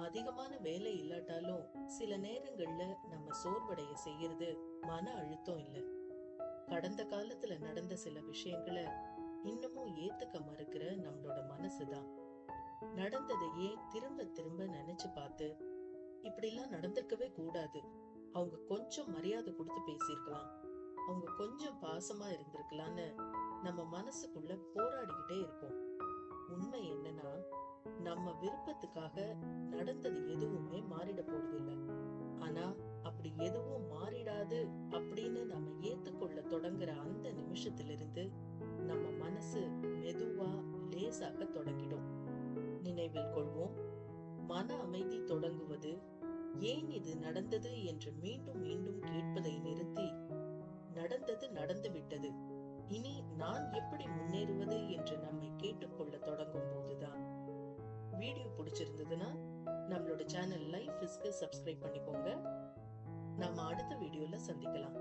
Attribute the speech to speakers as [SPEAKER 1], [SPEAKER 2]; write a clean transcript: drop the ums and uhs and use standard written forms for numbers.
[SPEAKER 1] அதிகமான வேலை இல்லாட்டாலும் சில நேரங்கள்ல நம்ம சோர்வடைய செய்யறது மன அழுத்தம் இல்ல, கடந்த காலத்துல நடந்த சில விஷயங்களை இன்னமும் ஏத்துக்க மறுக்கிற நம்மளோட மனசுதான். நடந்ததையே திரும்ப திரும்ப நினைச்சு பார்த்து இப்படி எல்லாம் நடந்திருக்கவே கூடாது, அவங்க கொஞ்சம் மரியாதை கொடுத்து பேசியிருக்கலாம், அவங்க கொஞ்சம் பாசமா இருந்திருக்கலாம்னு நம்ம மனசுக்குள்ள போராடிக்கிட்டே இருக்கோம். உண்மை என்னன்னா, நம்ம விருப்பத்துக்காக நடந்தது எதுவுமே மாறிட போறது இல்ல. ஆனா அப்படி எதுவும் மாறிடாது அப்படின்னு நம்ம ஏத்துக்கொள்ள தொடங்குற அந்த நிமிஷத்திலிருந்து நம்ம மனசு மெதுவா லேசாக தொடங்கிடும். நினைவில் கொள்வோம், மன அமைதி தொடங்குவது ஏன் இது நடந்தது என்று மீண்டும் மீண்டும் கேட்பதை நிறுத்தி, நடந்தது நடந்து விட்டது, இனி நான் எப்படி முன்னேறுவது என்று நம்மை கேட்டுக்கொள்ள தொடங்கும் போதுதான். வீடியோ பிடிச்சிருந்ததுன்னா நம்மளோட சேனல் லைஃப் இஸ்க்கு சப்ஸ்கிரைப் பண்ணிக்கோங்க. நாம அடுத்த வீடியோல சந்திக்கலாம்.